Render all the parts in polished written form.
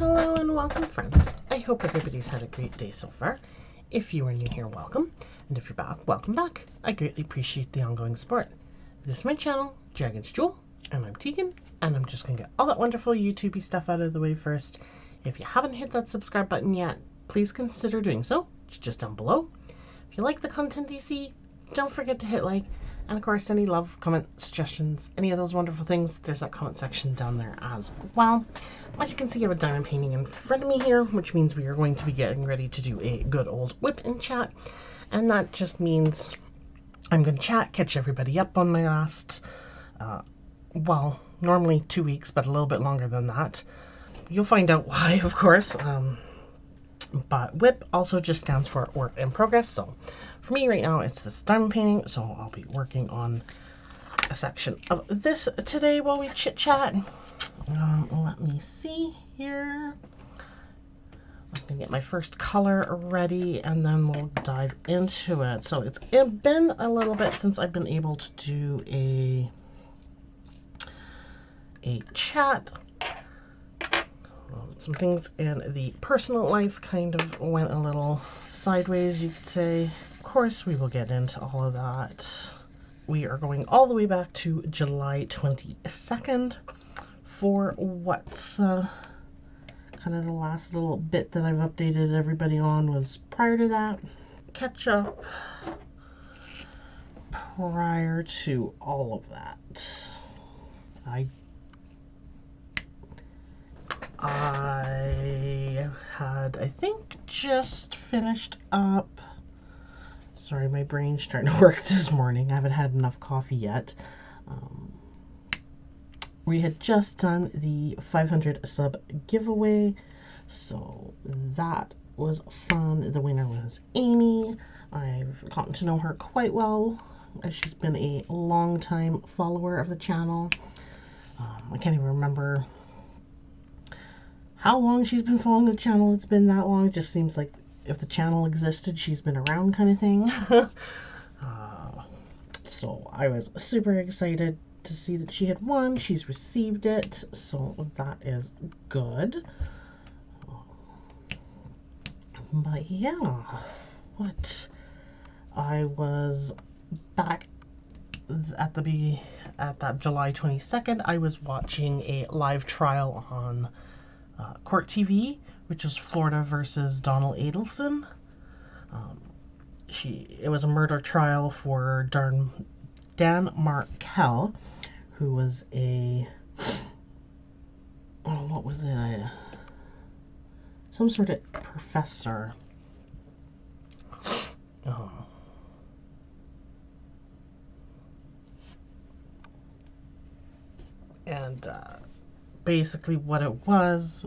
Hello and welcome, friends. I hope everybody's had a great day so far. If you are new here, welcome. And if you're back, welcome back. I greatly appreciate the ongoing support. This is my channel, Dragonsjewel, and I'm Tegan, and I'm just going to get all that wonderful YouTubey stuff out of the way first. If you haven't hit that subscribe button yet, please consider doing so. It's just down below. If you like the content you see, don't forget to hit like. And of course, any love, comment, suggestions, any of those wonderful things, there's that comment section down there as well. As you can see, I have a diamond painting in front of me here, which means we are going to be getting ready to do a good old whip and chat. And that just means I'm going to chat, catch everybody up on my last, well, normally 2 weeks, but a little bit longer than that. You'll find out why, of course. But WIP also just stands for work in progress. So for me right now, it's this diamond painting. So I'll be working on a section of this today while we chit chat. Let me see here. I'm gonna get my first color ready and then we'll dive into it. So it's been a little bit since I've been able to do a chat. Some things in the personal life kind of went a little sideways, you could say. Of course, we will get into all of that. We are going all the way back to July 22nd for what's kind of the last little bit that I've updated everybody on was prior to that. Catch up prior to all of that. I had, I think, just finished up. Sorry, my brain's starting to work this morning. I haven't had enough coffee yet. We had just done the 500 sub giveaway, so that was fun. The winner was Amy. I've gotten to know her quite well, as she's been a long-time follower of the channel. I can't even remember how long she's been following the channel. It's been that long. It just seems like if the channel existed, she's been around kind of thing. So I was super excited to see that she had won. She's received it, so that is good. But yeah, what I was back at that July 22nd, I was watching a live trial on Court TV, which is Florida versus Donald Adelson. It was a murder trial for Dan Markel, who was what was it? Some sort of professor. And basically what it was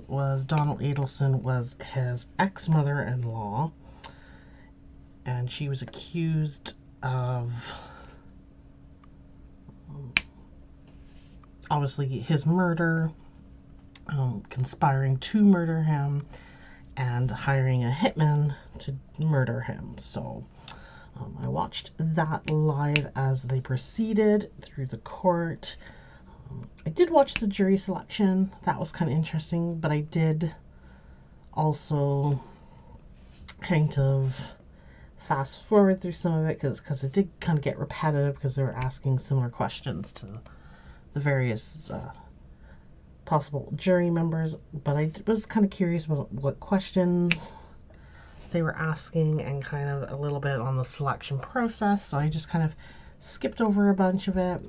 Donald Adelson was his ex-mother-in-law, and she was accused of obviously his murder, conspiring to murder him, and hiring a hitman to murder him. So I watched that live as they proceeded through the court. I did watch the jury selection. That was kind of interesting, but I did also kind of fast forward through some of it because it did kind of get repetitive because they were asking similar questions to the various possible jury members. But I was kind of curious about what questions they were asking and kind of a little bit on the selection process. So I just kind of skipped over a bunch of it,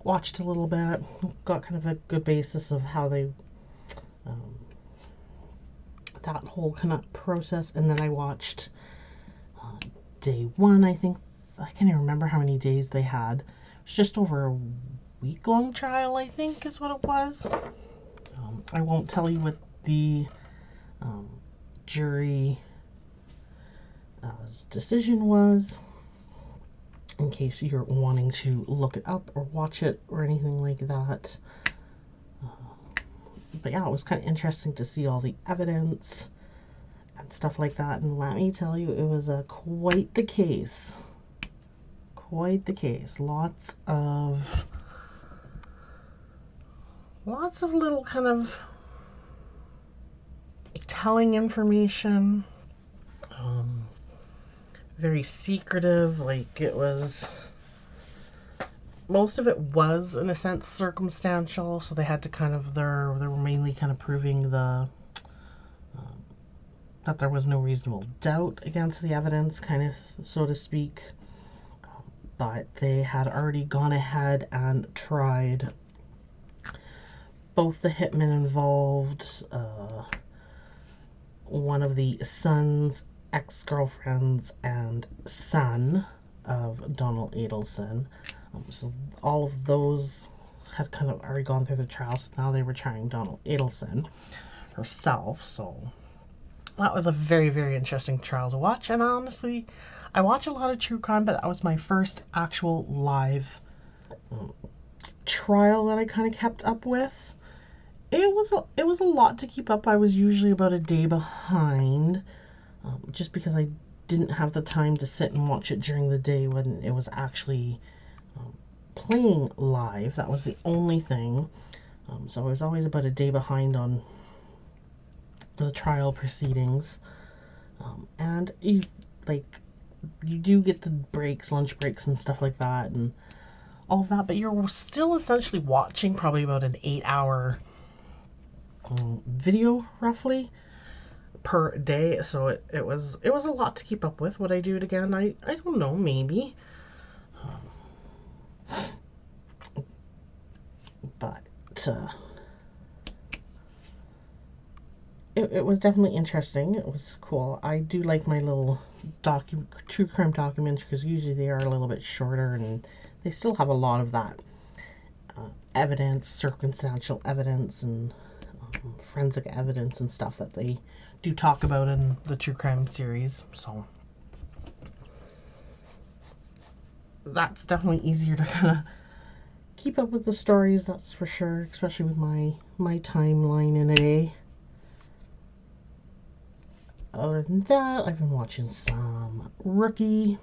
watched a little bit, got kind of a good basis of how they that whole kind of process. And then I watched day one. I think I can't even remember how many days they had. It was just over a week-long trial, I think is what it was. I won't tell you what the jury decision was, in case you're wanting to look it up or watch it or anything like that. But yeah, it was kind of interesting to see all the evidence and stuff like that. And let me tell you, it was quite the case. Quite the case. Lots of little kind of compelling information. Very secretive. Like, it was, most of it was in a sense circumstantial, so they had to kind of, they were mainly kind of proving the that there was no reasonable doubt against the evidence, kind of, so to speak. But they had already gone ahead and tried both the hitmen involved, one of the son's ex-girlfriends and son of Donald Adelson. So all of those had kind of already gone through the trial, so now they were trying Donald Adelson herself. So that was a very, very interesting trial to watch. And honestly, I watch a lot of true crime, but that was my first actual live trial that I kind of kept up with. It was a lot to keep up. I was usually about a day behind, just because I didn't have the time to sit and watch it during the day when it was actually playing live. That was the only thing. So I was always about a day behind on the trial proceedings. And you do get the breaks, lunch breaks and stuff like that and all of that, but you're still essentially watching probably about an 8-hour video roughly per day. So it was a lot to keep up with. Would I do it again? I don't know, maybe. But it was definitely interesting. It was cool. I do like my little true crime documentaries, because usually they are a little bit shorter and they still have a lot of that evidence, circumstantial evidence, and forensic evidence and stuff that they do talk about in the true crime series. So that's definitely easier to kind of keep up with the stories, that's for sure, especially with my timeline in a day. Other than that, I've been watching some Rookie.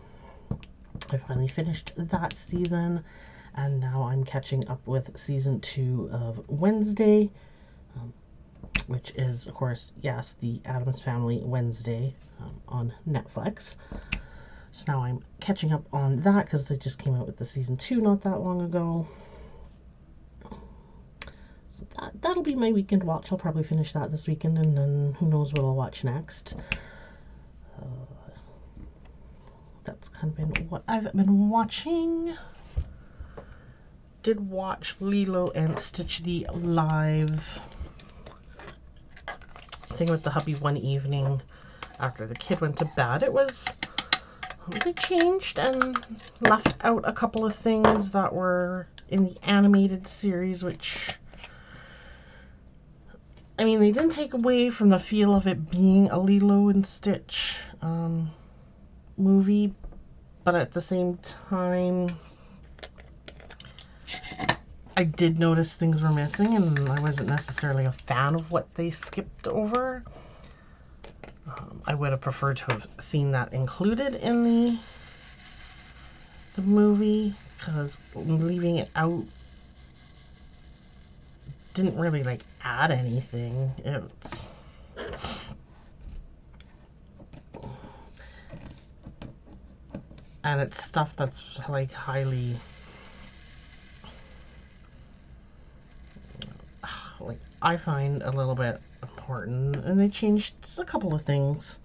I finally finished that season, and now I'm catching up with season 2 of Wednesday, which is, of course, yes, the Addams Family Wednesday on Netflix. So now I'm catching up on that because they just came out with the season 2 not that long ago. So that'll be my weekend watch. I'll probably finish that this weekend, and then who knows what I'll watch next. That's kind of been what I've been watching. Did watch Lilo and Stitch the live thing with the hubby one evening after the kid went to bed. It was, they changed and left out a couple of things that were in the animated series, which, I mean, they didn't take away from the feel of it being a Lilo and Stitch movie, but at the same time, I did notice things were missing, and I wasn't necessarily a fan of what they skipped over. I would have preferred to have seen that included in the movie, because leaving it out didn't really like add anything. And it's stuff that's like highly, like, I find a little bit important, and they changed a couple of things.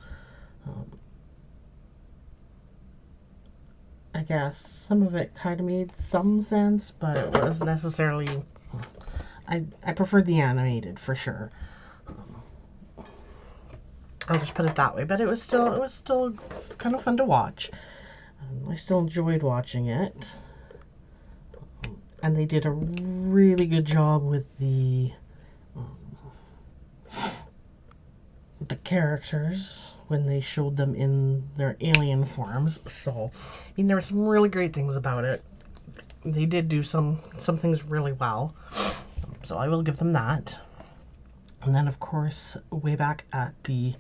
I guess some of it kind of made some sense, but it wasn't necessarily, I preferred the animated for sure. I'll just put it that way, but it was still kind of fun to watch. I still enjoyed watching it, and they did a really good job with the characters when they showed them in their alien forms. So, I mean, there were some really great things about it. They did do some things really well, so I will give them that. And then, of course, way back at the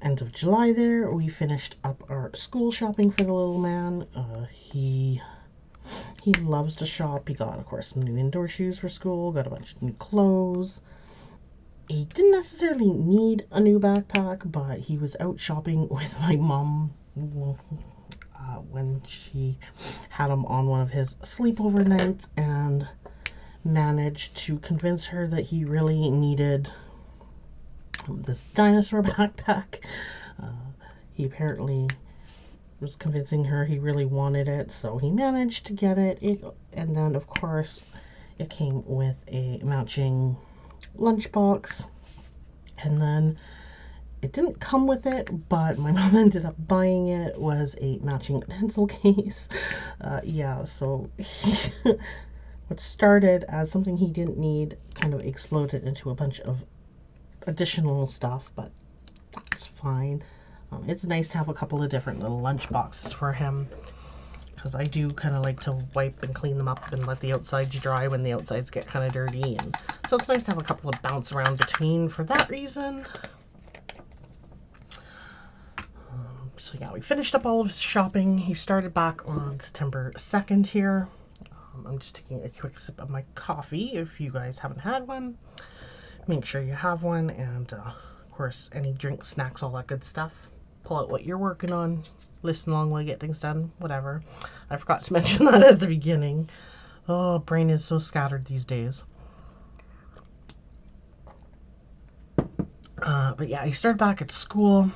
end of July there, we finished up our school shopping for the little man. He loves to shop. He got, of course, some new indoor shoes for school, got a bunch of new clothes. he didn't necessarily need a new backpack, but he was out shopping with my mom when she had him on one of his sleepover nights, and managed to convince her that he really needed this dinosaur backpack. He apparently was convincing her he really wanted it, so he managed to get it. And then, of course, it came with a matching lunchbox, and then it didn't come with it, but my mom ended up buying it, was a matching pencil case. Yeah, so what started as something he didn't need kind of exploded into a bunch of additional stuff, but that's fine. It's nice to have a couple of different little lunch boxes for him, because I do kind of like to wipe and clean them up and let the outsides dry when the outsides get kind of dirty, and so it's nice to have a couple of bounce around between for that reason. So yeah, we finished up all of his shopping. He started back on September 2nd here. I'm just taking a quick sip of my coffee. If you guys haven't had one, make sure you have one, and of course any drinks, snacks, all that good stuff. Pull out what you're working on, listen along while you get things done, whatever. I forgot to mention that at the beginning. Oh, brain is so scattered these days. But yeah, he started back at school.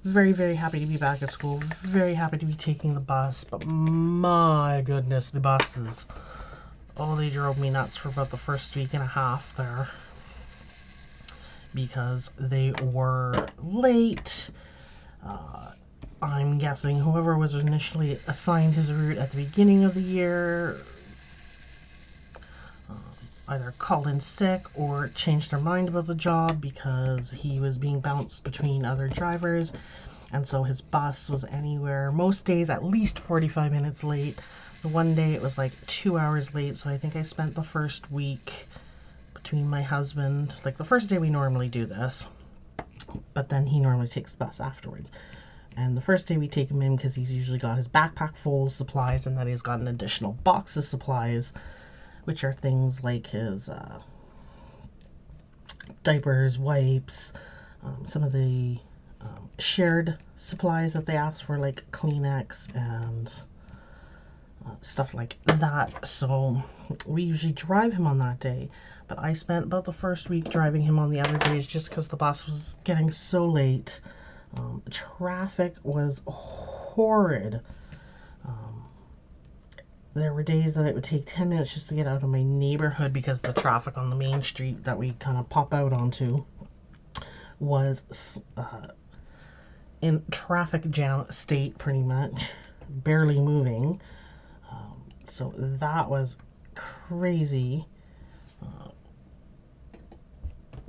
Very, very happy to be back at school. Very happy to be taking the bus. But my goodness, the buses. Oh, they drove me nuts for about the first week and a half there, because they were late. I'm guessing whoever was initially assigned his route at the beginning of the year either called in sick or changed their mind about the job, because he was being bounced between other drivers, and so his bus was anywhere, most days, at least 45 minutes late. The one day it was like 2 hours late, so I think I spent the first week between my husband, like the first day we normally do this, but then he normally takes the bus afterwards. And the first day we take him in, because he's usually got his backpack full of supplies, and then he's got an additional box of supplies, which are things like his diapers, wipes, some of the shared supplies that they ask for, like Kleenex and stuff like that. So we usually drive him on that day, but I spent about the first week driving him on the other days, just because the bus was getting so late. Traffic was horrid. There were days that it would take 10 minutes just to get out of my neighborhood, because the traffic on the main street that we kind of pop out onto was in traffic jam state, pretty much, barely moving. So that was crazy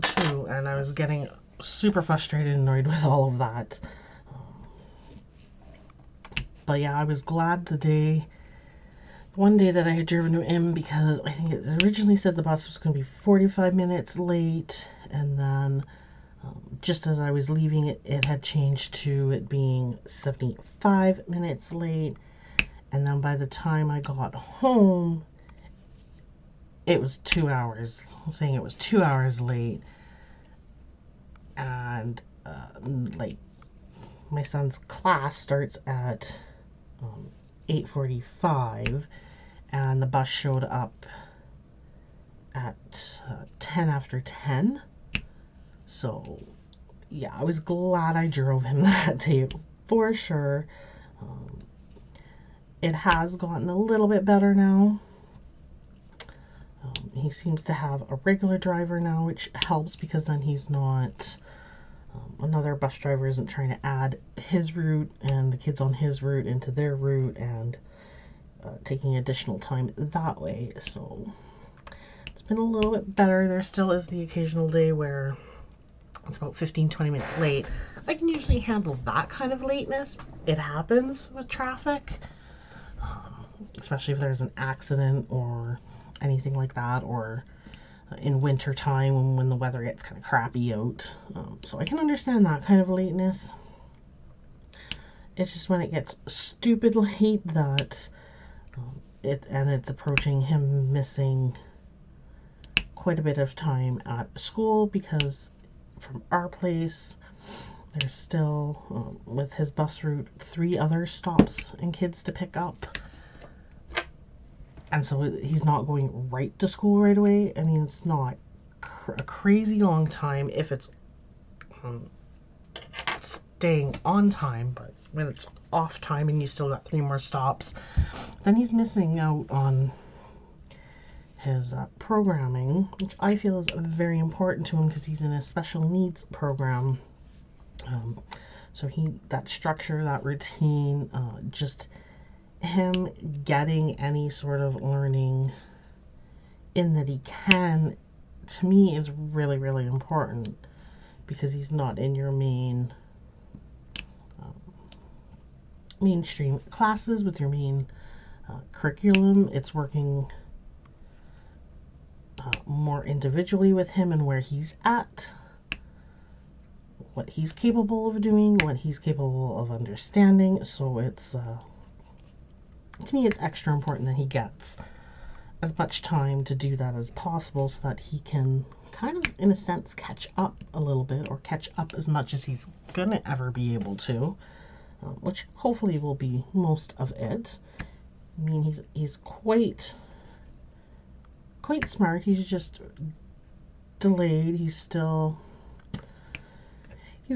too, and I was getting super frustrated and annoyed with all of that. But yeah, I was glad one day that I had driven him in, because I think it originally said the bus was going to be 45 minutes late, and then just as I was leaving it, it had changed to it being 75 minutes late, and then by the time I got home, it was 2 hours, saying it was 2 hours late. And like, my son's class starts at 8:45, and the bus showed up at 10 after 10. So yeah, I was glad I drove him that day for sure. It has gotten a little bit better now. He seems to have a regular driver now, which helps, because then he's not another bus driver isn't trying to add his route and the kids on his route into their route, and taking additional time that way. So it's been a little bit better. There still is the occasional day where it's about 15-20 minutes late. I can usually handle that kind of lateness. It happens with traffic, especially if there's an accident or anything like that, or in winter time when the weather gets kind of crappy out. So I can understand that kind of lateness. It's just when it gets stupid late that it's approaching him missing quite a bit of time at school because from our place, there's still, with his bus route, 3 other stops and kids to pick up. And so he's not going right to school right away. I mean, it's not a crazy long time if it's staying on time, but when it's off time and you still got 3 more stops, then he's missing out on his programming, which I feel is very important to him because he's in a special needs program. So that structure, that routine, just him getting any sort of learning in that he can, to me, is really, really important because he's not in your mainstream classes with your main curriculum. It's working more individually with him and where he's at, what he's capable of doing, what he's capable of understanding. So it's to me, it's extra important that he gets as much time to do that as possible so that he can kind of, in a sense, catch up a little bit, or catch up as much as he's gonna ever be able to, which hopefully will be most of it. I mean, he's quite smart. He's just delayed. He's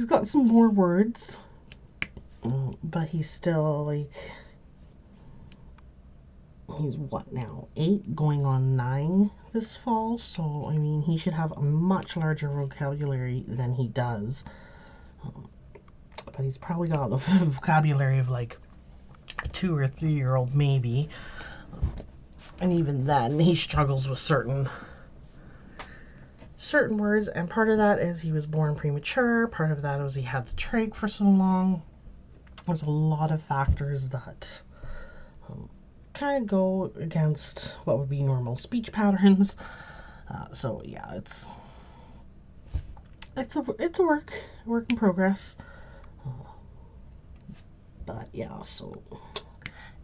got some more words, but he's still like, he's what now, 8 going on 9 this fall, so I mean, he should have a much larger vocabulary than he does, but he's probably got a vocabulary of like a 2 or 3-year-old maybe, and even then he struggles with certain words, and part of that is he was born premature, part of that was he had the trach for so long. There's a lot of factors that kind of go against what would be normal speech patterns. So yeah, it's a work in progress. But yeah, so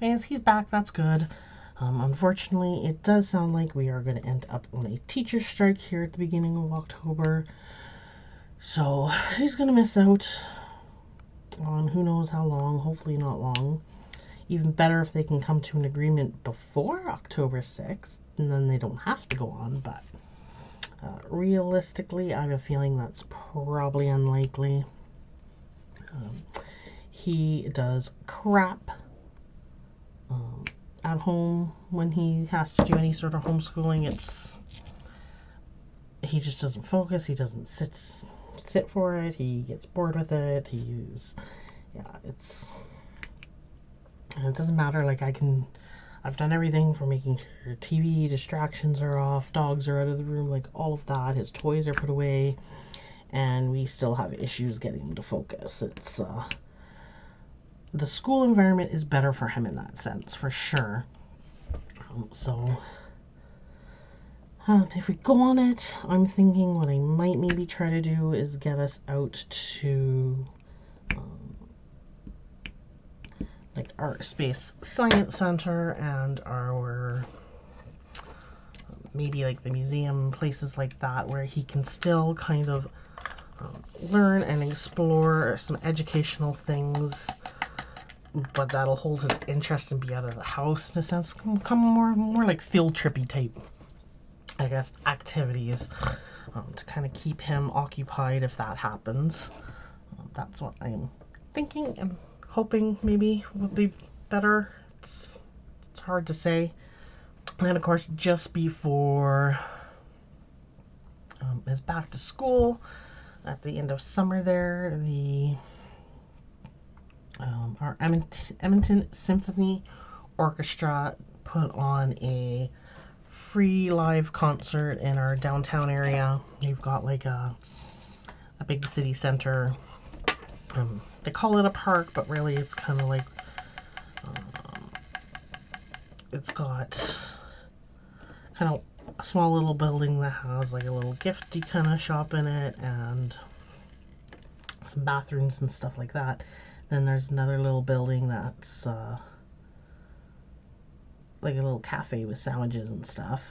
as he's back, that's good. Unfortunately, it does sound like we are going to end up on a teacher strike here at the beginning of October. So he's going to miss out on who knows how long, hopefully not long. Even better if they can come to an agreement before October 6th, and then they don't have to go on, but realistically, I have a feeling that's probably unlikely. He does crap at home when he has to do any sort of homeschooling. He just doesn't focus, he doesn't sit for it, he gets bored with it, it doesn't matter, like I've done everything from making sure TV distractions are off, dogs are out of the room, like all of that, his toys are put away, and we still have issues getting him to focus. It's the school environment is better for him in that sense, for sure. So if we go on it, I'm thinking what I might maybe try to do is get us out to like our Space Science Center and our maybe like the museum, places like that, where he can still kind of learn and explore some educational things, but that'll hold his interest and be out of the house in a sense. Come more like field trippy type, I guess, activities to kind of keep him occupied if that happens. That's what I'm thinking and hoping maybe would be better. It's hard to say. And then of course, just before his back to school at the end of summer there, our Edmonton Symphony Orchestra put on a free live concert in our downtown area. We've got like a big city center. They call it a park, but really it's kind of like it's got kind of a small little building that has like a little gifty kind of shop in it and some bathrooms and stuff like that. Then there's another little building that's like a little cafe with sandwiches and stuff.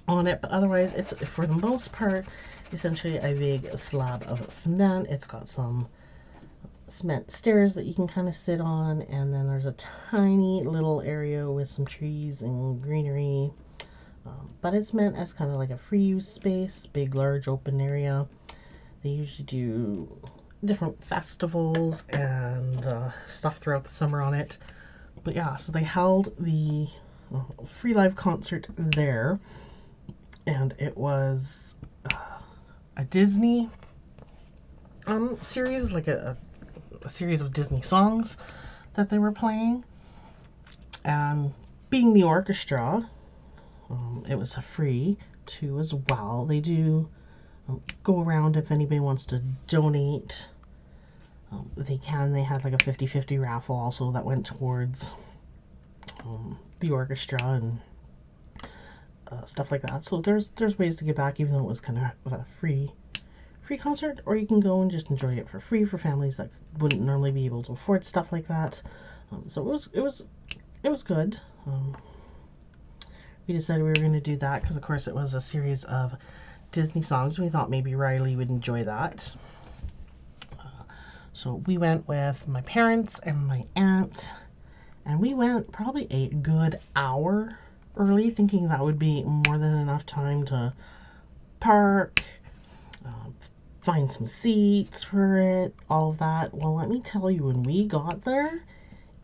on it, but otherwise it's, for the most part, essentially a big slab of cement. It's got some cement stairs that you can kind of sit on, and then there's a tiny little area with some trees and greenery, but it's meant as kind of like a free use space, big large open area. They usually do different festivals and stuff throughout the summer on it. But yeah, so they held the free live concert there, and it was a Disney series, like a series of Disney songs that they were playing. And being the orchestra, it was free too as well. They do go around if anybody wants to donate. They can. They had like a 50-50 raffle also that went towards the orchestra and stuff like that. So there's ways to get back, even though it was kind of a free concert, or you can go and just enjoy it for free for families that wouldn't normally be able to afford stuff like that. So it was good. We decided we were going to do that because, of course, it was a series of Disney songs. We thought maybe Riley would enjoy that. So we went with my parents and my aunt, and we went probably a good hour early, thinking that would be more than enough time to park, find some seats for it, all of that. Well, let me tell you, when we got there,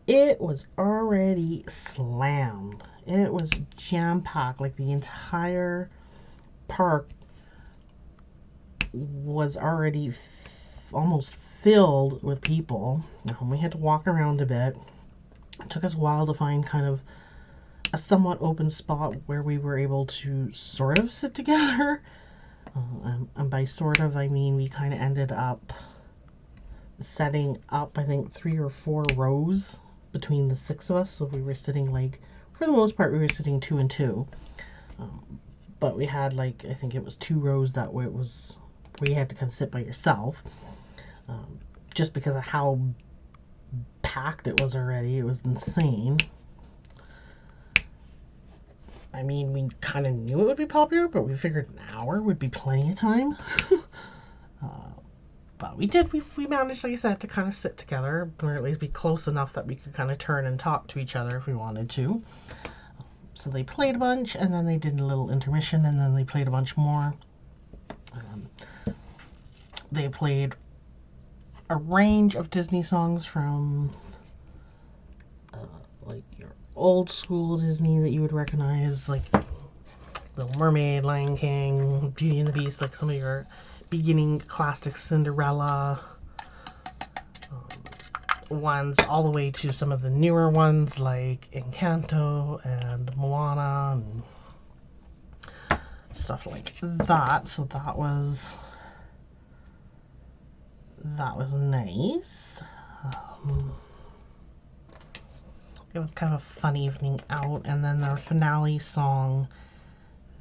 it was already slammed. It was jam-packed. Like, the entire park was already almost filled with people. We had to walk around a bit. It took us a while to find kind of a somewhat open spot where we were able to sort of sit together. And by sort of, I mean we kind of ended up setting up, I think, 3 or 4 rows between the 6 of us. So we were sitting, like, for the most part, we were sitting 2 and 2. But we had, like, I think it was 2 rows that where you had to kind of sit by yourself. Just because of how packed it was already. It was insane. I mean, we kind of knew it would be popular, but we figured an hour would be plenty of time. But we did. We managed, like I said, to kind of sit together, or at least be close enough that we could kind of turn and talk to each other if we wanted to. So they played a bunch, and then they did a little intermission, and then they played a bunch more. They played a range of Disney songs from like your old school Disney that you would recognize, like Little Mermaid, Lion King, Beauty and the Beast, like some of your beginning classic Cinderella ones, all the way to some of the newer ones like Encanto and Moana and stuff like that. So that was nice. It was kind of a fun evening out. And then their finale song,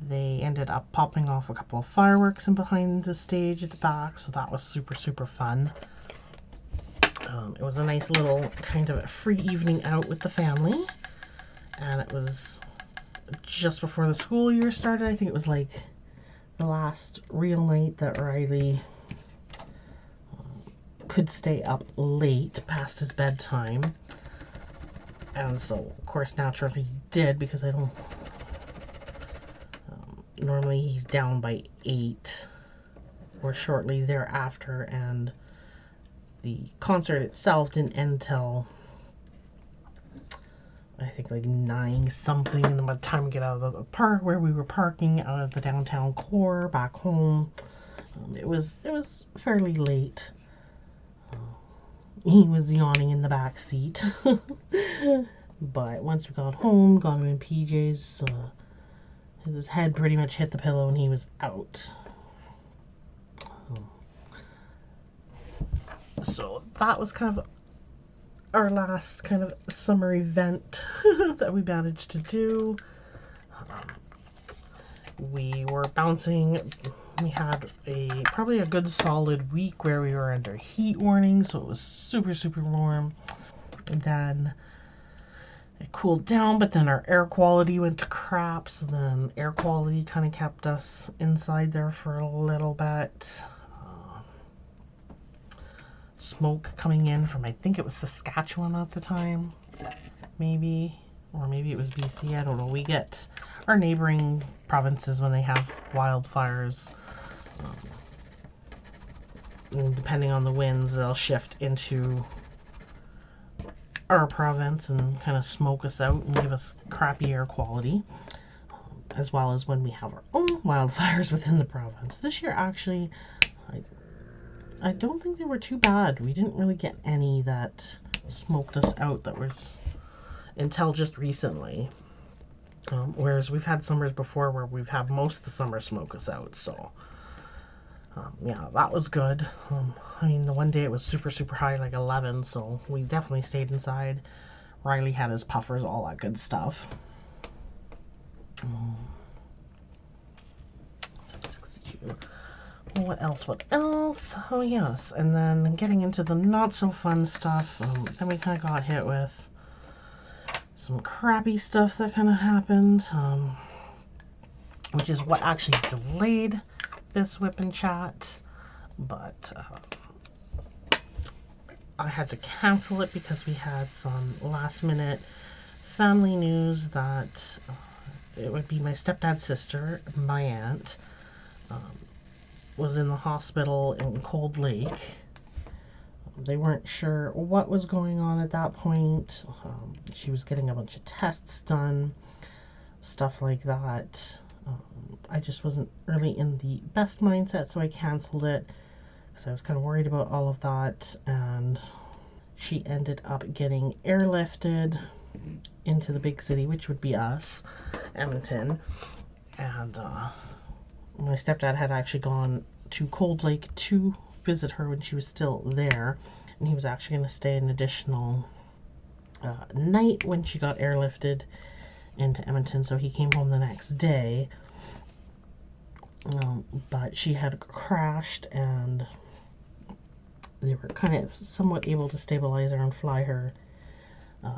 they ended up popping off a couple of fireworks in behind the stage at the back, so that was super, super fun. It was a nice little kind of a free evening out with the family, and it was just before the school year started. I think it was like the last real night that Riley could stay up late past his bedtime. And so, of course, naturally he did, because I don't... normally he's down by 8 or shortly thereafter, and the concert itself didn't end till I think like 9 something, and then by the time we get out of the park where we were parking, out of the downtown core back home, it was fairly late. He was yawning in the back seat. But once we got home, got him in PJs, his head pretty much hit the pillow and he was out. So that was kind of our last kind of summer event that we managed to do. We were bouncing. We had probably a good solid week where we were under heat warning, so it was super, super warm. And then it cooled down, but then our air quality went to crap, so then air quality kind of kept us inside there for a little bit. Smoke coming in from, I think it was Saskatchewan at the time, maybe, or maybe it was BC, I don't know. We get our neighboring provinces when they have wildfires, and depending on the winds, they'll shift into our province and kind of smoke us out and give us crappy air quality, as well as when we have our own wildfires within the province. This year, actually, I don't think they were too bad. We didn't really get any that smoked us out that was until just recently. Whereas we've had summers before where we've had most of the summer smoke us out. So, yeah, that was good. I mean, the one day it was super, super high, like 11, so we definitely stayed inside. Riley had his puffers, all that good stuff. What else? Oh, yes. And then getting into the not so fun stuff, then we kind of got hit with some crappy stuff that kind of happened, which is what actually delayed this whip and chat. But I had to cancel it because we had some last minute family news that it would be my stepdad's sister, my aunt, was in the hospital in Cold Lake. They weren't sure what was going on at that point. She was getting a bunch of tests done, stuff like that. I just wasn't really in the best mindset, so I canceled it because I was kind of worried about all of that. And she ended up getting airlifted into the big city, which would be us, Edmonton. And my stepdad had actually gone to Cold Lake to visit her when she was still there, and he was actually going to stay an additional night when she got airlifted into Edmonton, so he came home the next day. But she had crashed, and they were kind of somewhat able to stabilize her and fly her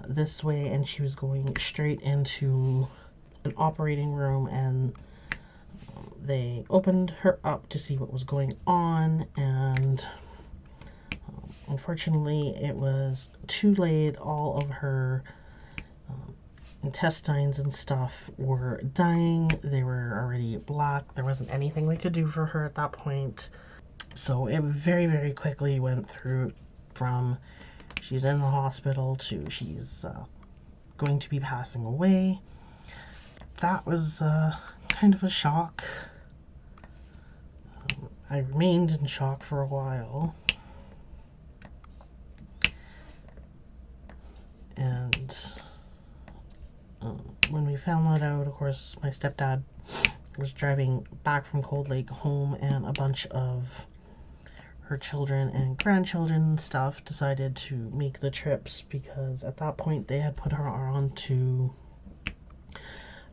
this way, and she was going straight into an operating room, and they opened her up to see what was going on, and unfortunately it was too late. All of her intestines and stuff were dying. They were already black. There wasn't anything we could do for her at that point. So it very, very quickly went through from she's in the hospital to she's going to be passing away. That was kind of a shock. I remained in shock for a while. And when we found that out, of course, my stepdad was driving back from Cold Lake home, and a bunch of her children and grandchildren and stuff decided to make the trips because at that point they had put her on to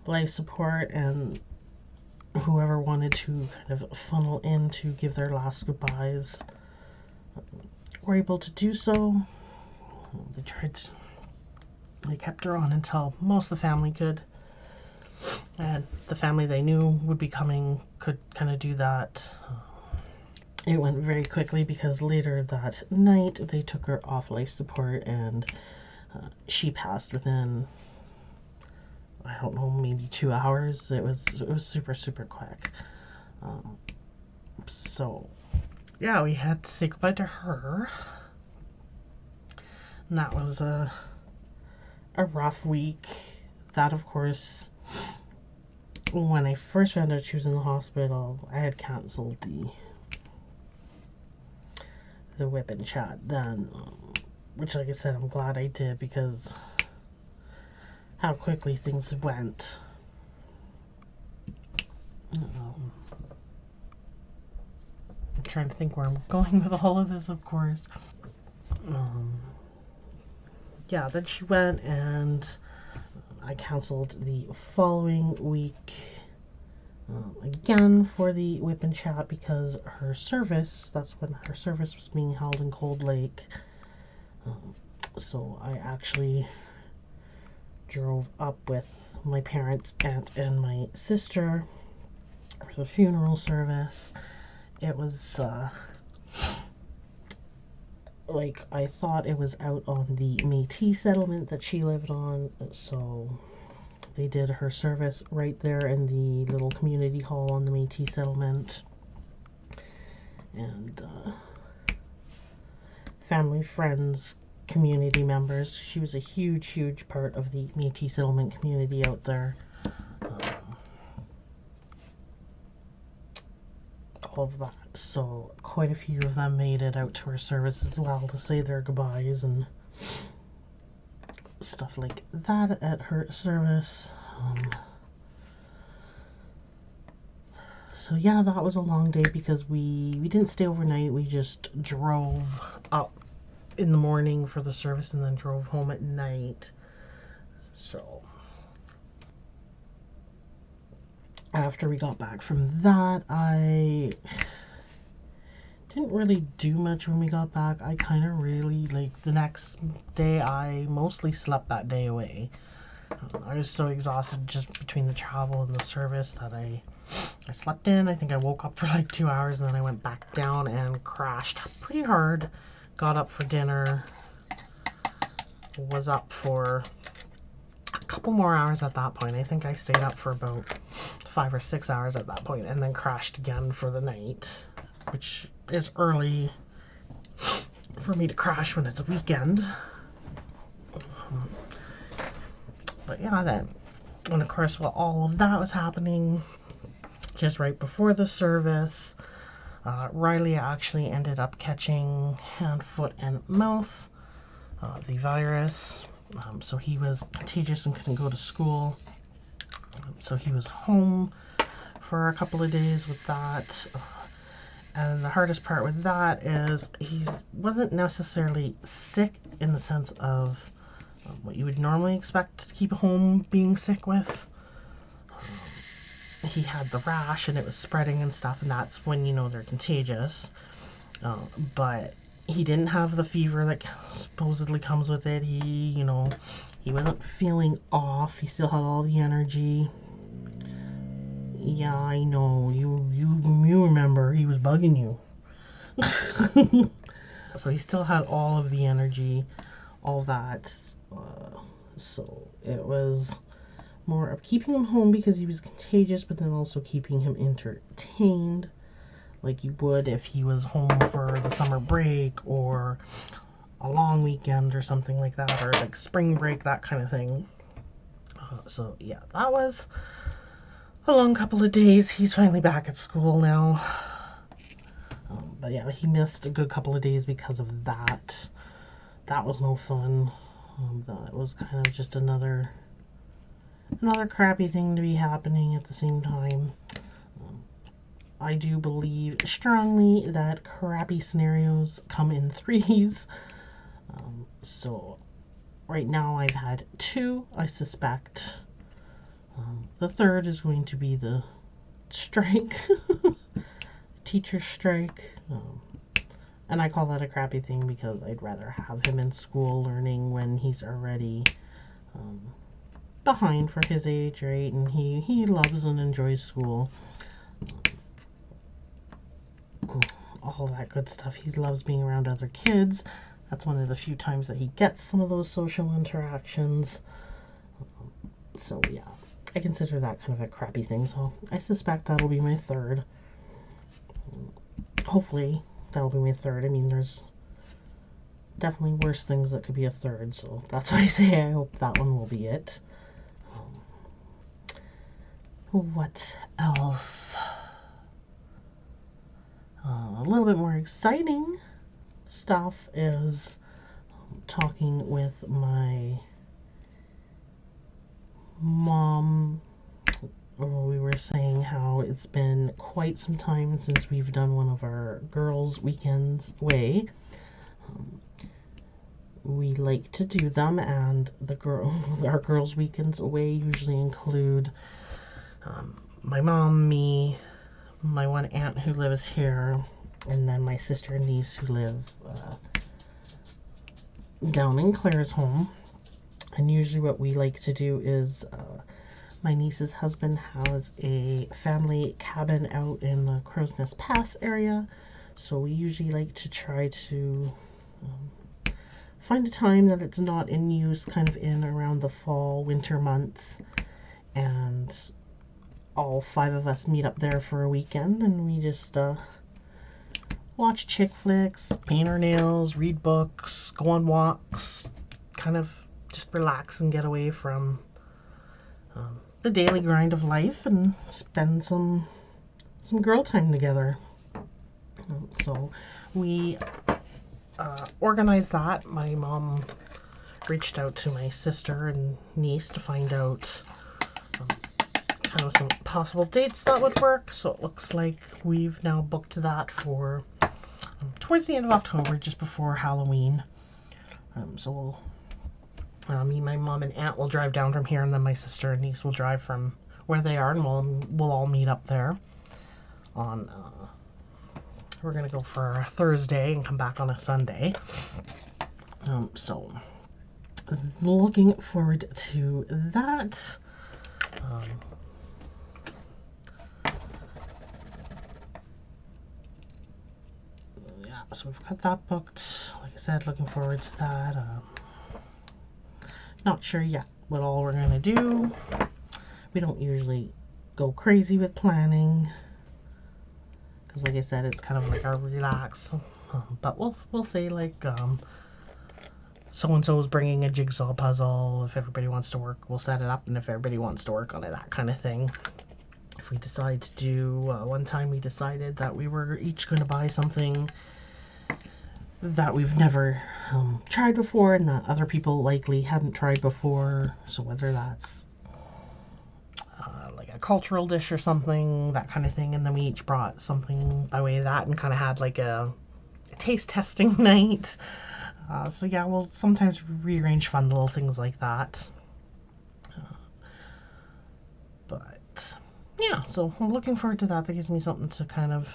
life support, and whoever wanted to kind of funnel in to give their last goodbyes were able to do so. They kept her on until most of the family could, and the family they knew would be coming could kind of do that. It went very quickly because later that night they took her off life support, and she passed within, I don't know, maybe 2 hours. It was super, super quick. So yeah, we had to say goodbye to her, and that was a rough week. That, of course, when I first found out she was in the hospital, I had canceled the whip and chat then, which, like I said, I'm glad I did because how quickly things went. I'm trying to think where I'm going with all of this, of course. Yeah, then she went, and I canceled the following week again for the whip and chat because her service, that's when her service was being held in Cold Lake. So I actually drove up with my parents, aunt, and my sister for the funeral service. It was like, I thought it was out on the Métis settlement that she lived on, so they did her service right there in the little community hall on the Métis settlement. And family, friends, community members. She was a huge part of the Métis settlement community out there. All of that. So quite a few of them made it out to her service as well to say their goodbyes and stuff like that at her service. So yeah, that was a long day because we didn't stay overnight. We just drove up in the morning for the service and then drove home at night. So after we got back from that, I didn't really do much when we got back. I kind of really, like, the next day, I mostly slept that day away. I was so exhausted just between the travel and the service that I slept in. I think I woke up for like 2 hours and then I went back down and crashed pretty hard. Got up for dinner, was up for a couple more hours at that point. I think I stayed up for about 5 or 6 hours at that point and then crashed again for the night, which is early for me to crash when it's a weekend. But yeah, then, and of course, while all of that was happening, just right before the service, Riley actually ended up catching hand, foot, and mouth, the virus. So he was contagious and couldn't go to school. So he was home for a couple of days with that. And the hardest part with that is he wasn't necessarily sick in the sense of what you would normally expect to keep home being sick with. He had the rash and it was spreading and stuff, and that's when you know they're contagious. But he didn't have the fever that supposedly comes with it. He wasn't feeling off. He still had all the energy. Yeah, I know. You remember he was bugging you. So he still had all of the energy, all that. So it was more of keeping him home because he was contagious, but then also keeping him entertained like you would if he was home for the summer break or a long weekend or something like that, or like spring break, that kind of thing. So yeah, that was a long couple of days. He's finally back at school now. But yeah, he missed a good couple of days because of that. That was no fun. That was kind of just another crappy thing to be happening at the same time. I do believe strongly that crappy scenarios come in threes. So right now I've had 2. I suspect the third is going to be the strike, teacher strike. And I call that a crappy thing because I'd rather have him in school learning when he's already behind for his age, right? And he loves and enjoys school. All that good stuff. He loves being around other kids. That's one of the few times that he gets some of those social interactions. So yeah, I consider that kind of a crappy thing. So I suspect that'll be my third. Hopefully that'll be my third. I mean, there's definitely worse things that could be a third, so that's why I say I hope that one will be it. What else? A little bit more exciting stuff is talking with my mom. We were saying how it's been quite some time since we've done one of our girls' weekends away. We like to do them, and our girls' weekends away usually include my mom, me, my one aunt who lives here, and then my sister and niece who live down in Claire's home. And usually what we like to do is my niece's husband has a family cabin out in the Crow's Nest Pass area, so we usually like to try to find a time that it's not in use, kind of in around the fall, winter months, and all 5 of us meet up there for a weekend, and we just watch chick flicks, paint our nails, read books, go on walks, kind of just relax and get away from the daily grind of life and spend some girl time together. So we organized that. My mom reached out to my sister and niece to find out kind of some possible dates that would work. So it looks like we've now booked that for towards the end of October, just before Halloween. So we'll me, my mom, and aunt will drive down from here, and then my sister and niece will drive from where they are, and we'll all meet up there on we're gonna go for a Thursday and come back on a Sunday. So looking forward to that. Yeah, so we've got that booked. Like I said, looking forward to that. Not sure yet what all we're gonna do. We don't usually go crazy with planning, because like I said, it's kind of like our relax. But we'll say like so and so is bringing a jigsaw puzzle. If everybody wants to work, we'll set it up, and if everybody wants to work on it, that kind of thing. If we decide to do, one time we decided that we were each going to buy something that we've never tried before, and that other people likely hadn't tried before. So whether that's like a cultural dish or something, that kind of thing, and then we each brought something by way of that, and kind of had like a taste testing night. So yeah, we'll sometimes rearrange fun little things like that. But yeah, so I'm looking forward to that. That gives me something to kind of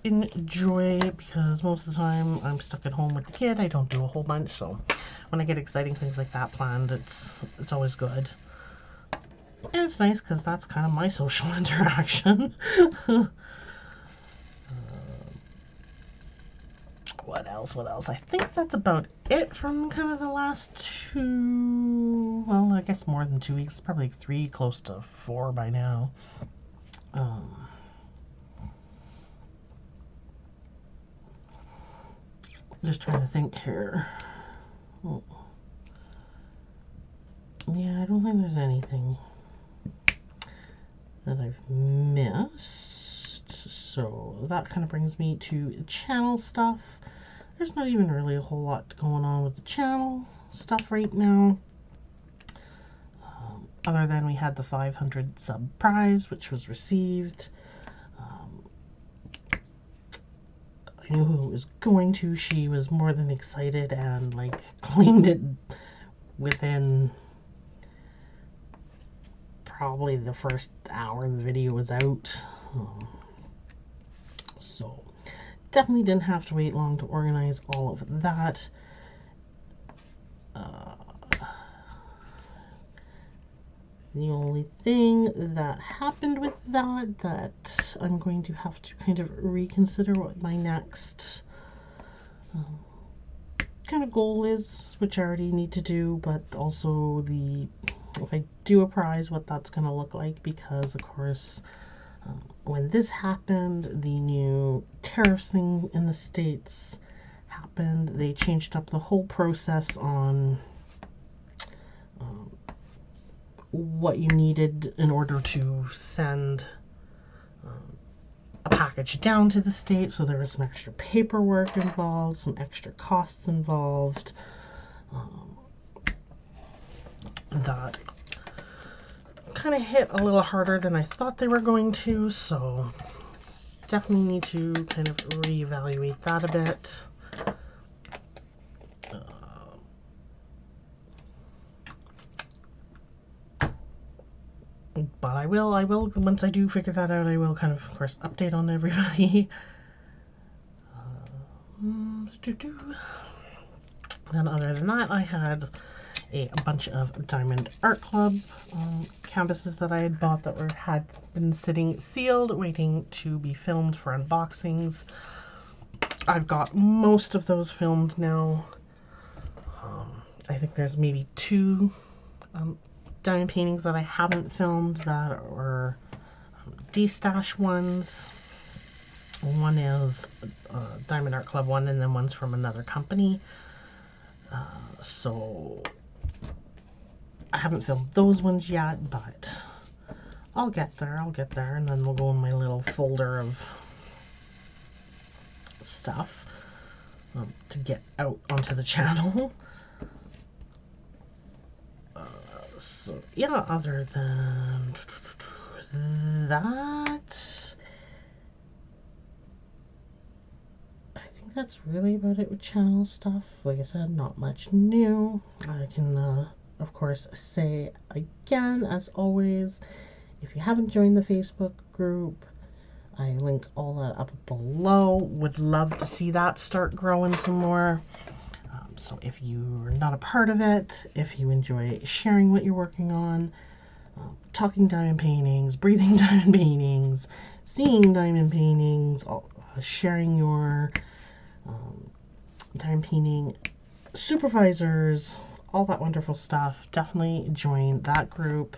enjoy, because most of the time I'm stuck at home with the kid. I don't do a whole bunch, so when I get exciting things like that planned, it's always good. And it's nice because that's kind of my social interaction. What else? I think that's about it from kind of the last 2, well, I guess more than 2 weeks, probably 3, close to 4 by now. Just trying to think here. Oh. Yeah, I don't think there's anything that I've missed. So that kind of brings me to channel stuff. There's not even really a whole lot going on with the channel stuff right now. Other than we had the 500 sub prize, which was received. I knew who it was going to. She was more than excited and like claimed it within probably the first hour the video was out. So definitely didn't have to wait long to organize all of that. The only thing that happened with that I'm going to have to kind of reconsider what my next kind of goal is, which I already need to do, but also if I do a prize, what that's going to look like, because of course when this happened, the new tariffs thing in the States happened. They changed up the whole process on what you needed in order to send a package down to the States. So there was some extra paperwork involved, some extra costs involved. That kind of hit a little harder than I thought they were going to, so definitely need to kind of reevaluate that a bit. But I will, once I do figure that out, I will kind of course, update on everybody. Then other than that, I had a bunch of Diamond Art Club canvases that I had bought that had been sitting sealed, waiting to be filmed for unboxings. I've got most of those filmed now. I think there's maybe 2 diamond paintings that I haven't filmed that are D-stash ones. One is Diamond Art Club one, and then one's from another company. So I haven't filmed those ones yet, but I'll get there, and then they'll go in my little folder of stuff to get out onto the channel. So yeah, other than that, I think that's really about it with channel stuff. Like I said, not much new. I can of course say again, as always, if you haven't joined the Facebook group, I link all that up below. Would love to see that start growing some more. So if you're not a part of it, if you enjoy sharing what you're working on, talking diamond paintings, breathing diamond paintings, seeing diamond paintings, sharing your diamond painting supervisors, all that wonderful stuff, definitely join that group.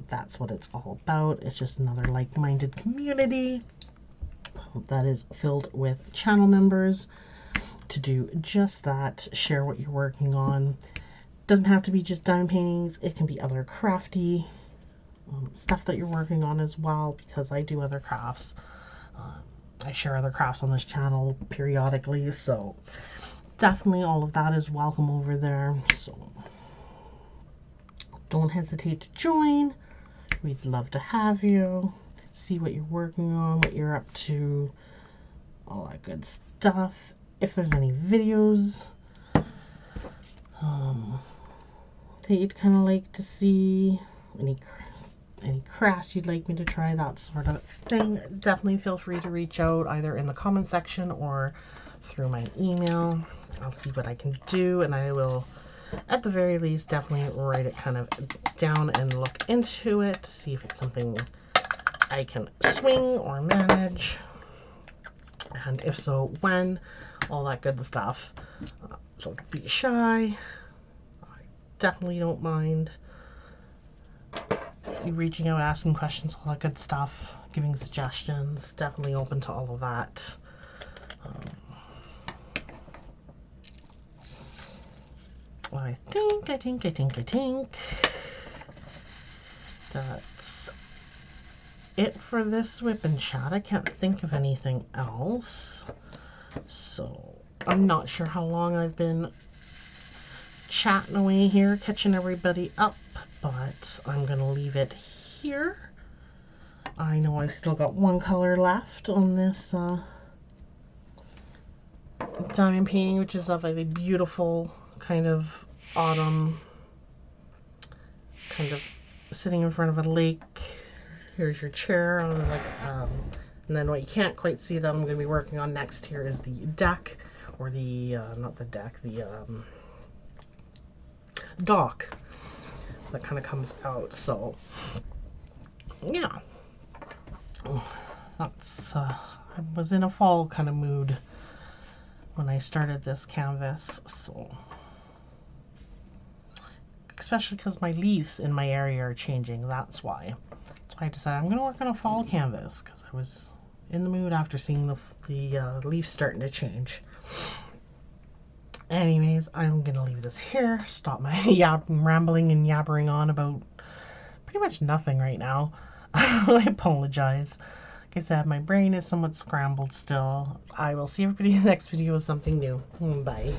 That's what it's all about. It's just another like-minded community that is filled with channel members to do just that, share what you're working on. Doesn't have to be just diamond paintings, it can be other crafty stuff that you're working on as well, because I do other crafts. I share other crafts on this channel periodically, so definitely all of that is welcome over there. So don't hesitate to join. We'd love to have you, see what you're working on, what you're up to, all that good stuff. If there's any videos that you'd kind of like to see, any crafts you'd like me to try, that sort of thing, definitely feel free to reach out either in the comment section or through my email. I'll see what I can do, and I will, at the very least, definitely write it kind of down and look into it to see if it's something I can swing or manage, and if so, when, all that good stuff. So don't be shy. I definitely don't mind you reaching out, asking questions, all that good stuff, giving suggestions. Definitely open to all of that. I think that's it for this whip and chat. I can't think of anything else. So I'm not sure how long I've been chatting away here, catching everybody up, but I'm gonna leave it here. I know I still got one color left on this diamond painting, which is of a beautiful kind of autumn, kind of sitting in front of a lake. Here's your chair on and then what you can't quite see that I'm going to be working on next here is the deck, or the not the deck, the dock that kind of comes out. So yeah, that's I was in a fall kind of mood when I started this canvas, so especially because my leaves in my area are changing. That's why I decided I'm going to work on a fall canvas, because I was in the mood after seeing the leaves starting to change. Anyways, I'm going to leave this here, stop my rambling and yabbering on about pretty much nothing right now. I apologize. Like I said, my brain is somewhat scrambled still. I will see everybody in the next video with something new. Bye.